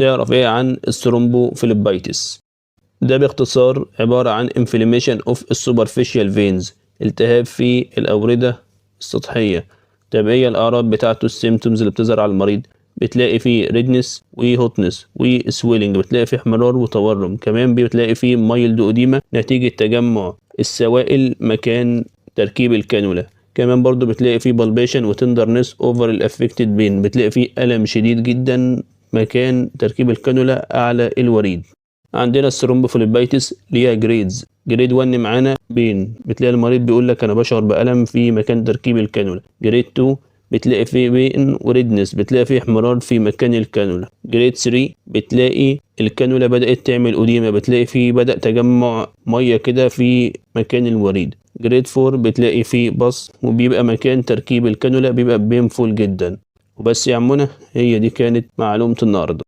تعرف ايه عن الثرومبوفليبايتس؟ ده باختصار عبارة عن inflammation of superficial veins، التهاب في الأوردة السطحية. طب ايه الأعراض بتاعته؟ السيمتومز اللي بتظهر على المريض، بتلاقي فيه redness وهوتنس وسويلنج، بتلاقي فيه احمرار وتورم، كمان بتلاقي فيه مايلد أوديما نتيجة تجمع السوائل مكان تركيب الكانولا، كمان برضو بتلاقي فيه بالبيشن وتندرنس اوفر الافكتد بين، بتلاقي فيه ألم شديد جدا مكان تركيب الكانولا أعلى الوريد. عندنا الثرومبوفليبايتس ليها جريدز، جريد 1 معانا بين، بتلاقي المريض بيقول لك انا بشعر بألم في مكان تركيب الكانولا. جريد 2 بتلاقي فيه بين وريدنس، بتلاقي فيه احمرار في مكان الكانولا. جريد 3 بتلاقي الكانولا بدأت تعمل أديمة، بتلاقي فيه بدأ تجمع مية كده في مكان الوريد. جريد 4 بتلاقي فيه بص، وبيبقى مكان تركيب الكانولا بيبقى بينفول جدا. وبس يا عمنا، هي دي كانت معلومة النهارده.